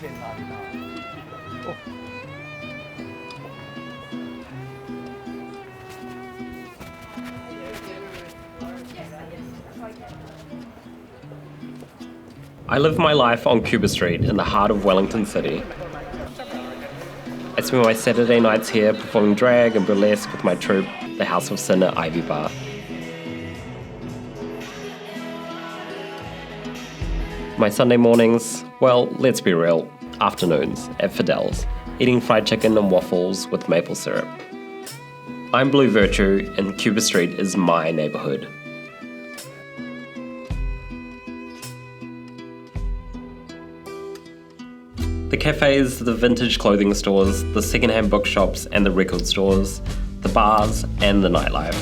I live my life on Cuba Street in the heart of Wellington City. I spend my Saturday nights here performing drag and burlesque with my troupe, the House of Sin at Ivy Bar. My Sunday mornings, well, let's be real, afternoons at Fidel's, eating fried chicken and waffles with maple syrup. I'm Blue Virtue, and Cuba Street is my neighbourhood. The cafes, the vintage clothing stores, the secondhand bookshops and the record stores, the bars and the nightlife.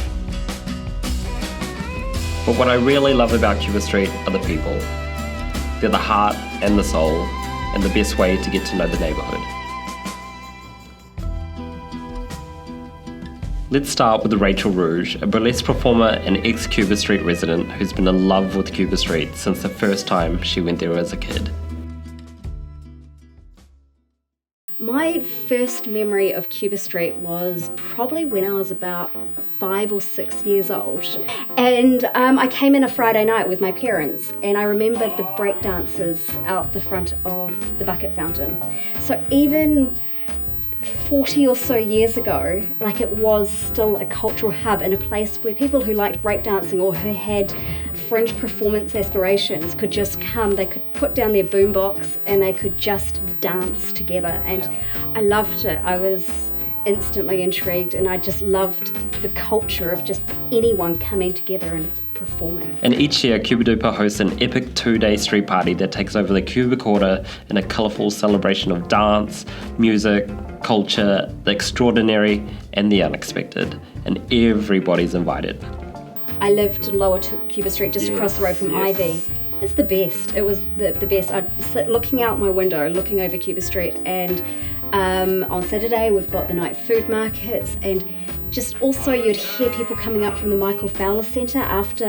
But what I really love about Cuba Street are the people. They're the heart and the soul, and the best way to get to know the neighbourhood. Let's start with Rachel Rouge, a burlesque performer and ex-Cuba Street resident who's been in love with Cuba Street since the first time she went there as a kid. My first memory of Cuba Street was probably when I was about 5 or 6 years old. And I came in a Friday night with my parents, and I remembered the break dancers out the front of the bucket fountain. So even 40 or so years ago, like, it was still a cultural hub and a place where people who liked breakdancing or who had fringe performance aspirations could just come. They could put down their boombox and they could just dance together, and I loved it. I was instantly intrigued, and I just loved the culture of just anyone coming together and performing. And each year, Cuba Duper hosts an epic 2-day street party that takes over the Cuba Quarter in a colourful celebration of dance, music, culture, the extraordinary and the unexpected, and everybody's invited. I lived in Lower Cuba Street, just across the road from Ivy. It's the best. It was the best. I'd sit looking out my window, looking over Cuba Street, and on Saturday we've got the night food markets, and just also you'd hear people coming up from the Michael Fowler Centre after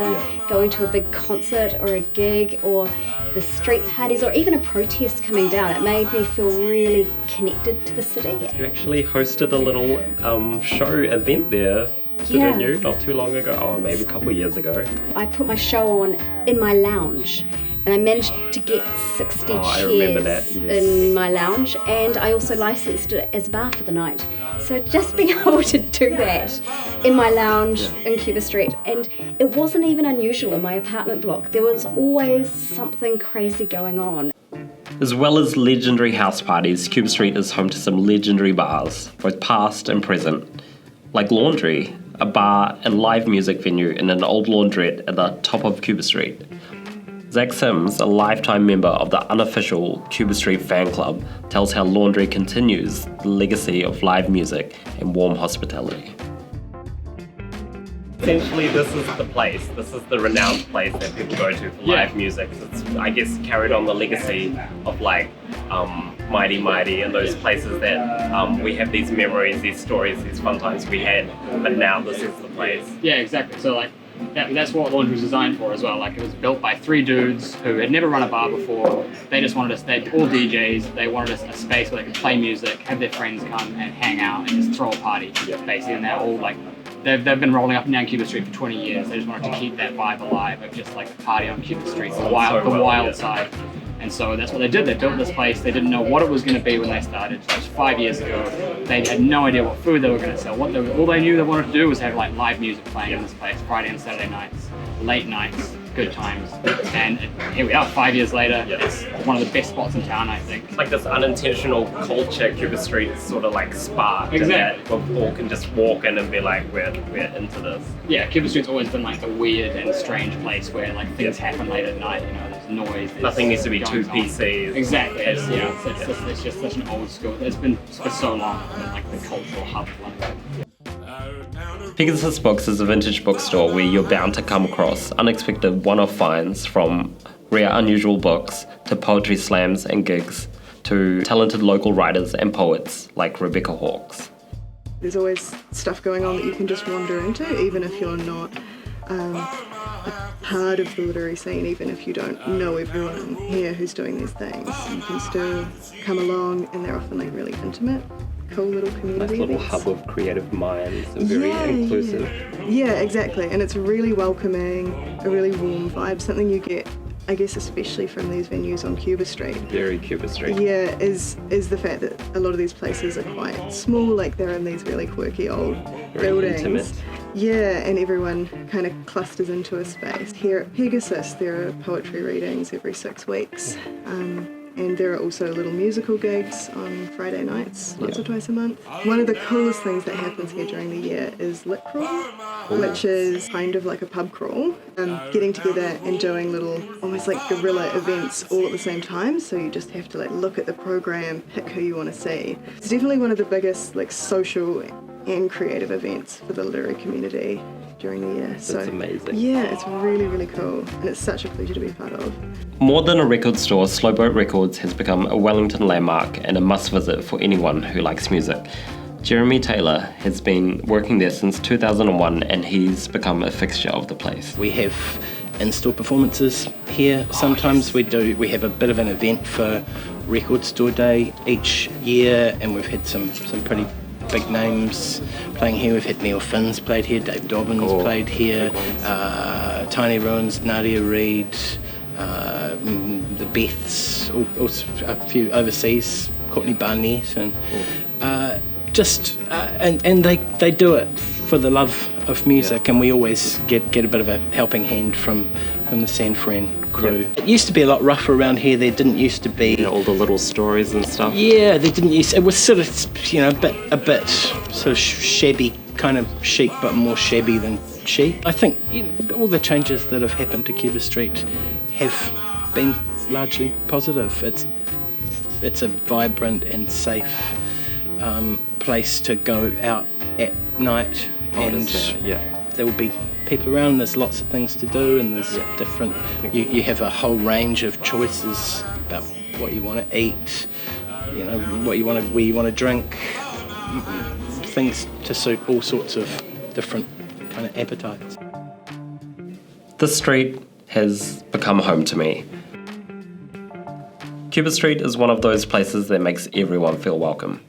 going to a big concert or a gig, or the street parties, or even a protest coming down. It made me feel really connected to the city. You actually hosted a little show event there, didn't you? Not too long ago, or maybe a couple of years ago. I put my show on in my lounge, and I managed to get 60 chairs in my lounge, and I also licensed it as a bar for the night. So just being able to do that in my lounge in Cuba Street, and it wasn't even unusual in my apartment block. There was always something crazy going on. As well as legendary house parties, Cuba Street is home to some legendary bars, both past and present, like Laundry, a bar and live music venue in an old laundrette at the top of Cuba Street. Zach Sims, a lifetime member of the unofficial Cuba Street fan club, tells how Laundry continues the legacy of live music and warm hospitality. Essentially, this is the place. This is the renowned place that people go to for live music. It's, I guess, carried on the legacy of like Mighty Mighty and those places that we have these memories, these stories, these fun times we had. But now this is the place. Yeah, exactly. So like that's what Laundry was designed for as well. Like, it was built by 3 dudes who had never run a bar before. They just wanted us. They're all DJs. They wanted us a space where they could play music, have their friends come and hang out and just throw a party. Basically, and they're all like. They've been rolling up and down Cuba Street for 20 years. They just wanted to keep that vibe alive of just like a party on Cuba Street, the wild side. And so that's what they did. They built this place. They didn't know what it was going to be when they started. It was 5 years ago. They had no idea what food they were going to sell. All they knew they wanted to do was have like live music playing in this place, Friday and Saturday nights, late nights, good times. And here we are, 5 years later. It's one of the best spots in town, I think. It's like this unintentional culture Cuba Street sort of like sparked. Exactly. That people can just walk in and be like, we're into this. Yeah, Cuba Street's always been like the weird and strange place where like things happen late at night, you know, there's noise. Nothing needs to be too PC. Exactly. It's just such an old school. It's been for so long, like the cultural hub of London. Pegasus Books is a vintage bookstore where you're bound to come across unexpected one-off finds, from rare unusual books to poetry slams and gigs to talented local writers and poets like Rebecca Hawkes. There's always stuff going on that you can just wander into, even if you're not a part of the literary scene, even if you don't know everyone here who's doing these things. You can still come along, and they're often like really intimate, cool little community Like a little events. hub of creative minds and very inclusive. Yeah, exactly. And it's really welcoming, a really warm vibe, something you get, I guess, especially from these venues on Cuba Street. Very Cuba Street. Yeah, is the fact that a lot of these places are quite small, like they're in these really quirky old Very buildings. intimate. Yeah, and everyone kind of clusters into a space. Here at Pegasus, there are poetry readings every 6 weeks. And there are also little musical gigs on Friday nights, once or twice a month. One of the coolest things that happens here during the year is lit crawl, which is kind of like a pub crawl, getting together and doing little, almost like guerrilla events all at the same time. So you just have to like look at the program, pick who you want to see. It's definitely one of the biggest like social and creative events for the literary community during the year. That's amazing. Yeah, it's really, really cool, and it's such a pleasure to be part of. More than a record store, Slowboat Records has become a Wellington landmark and a must-visit for anyone who likes music. Jeremy Taylor has been working there since 2001 and he's become a fixture of the place. We have in-store performances here. Sometimes we have a bit of an event for Record Store Day each year, and we've had some pretty big names playing here. We've had Neil Finn's played here, Dave Dobbins played here, Tiny Ruins, Nadia Reid, the Beths, also a few overseas, Courtney Barnett, and and they do it for the love of music, and we always get a bit of a helping hand from the San Fran crew. It used to be a lot rougher around here. There didn't used to be All the little stories and stuff. Yeah, they didn't use. It was sort of, a bit sort of shabby, kind of chic, but more shabby than chic. I think all the changes that have happened to Cuba Street have been largely positive. It's a vibrant and safe place to go out at night, and there will be people around. There's lots of things to do, and there's different. You have a whole range of choices about what you want to eat, where you want to drink, things to suit all sorts of different kind of appetites. The street has become home to me. Cuba Street is one of those places that makes everyone feel welcome.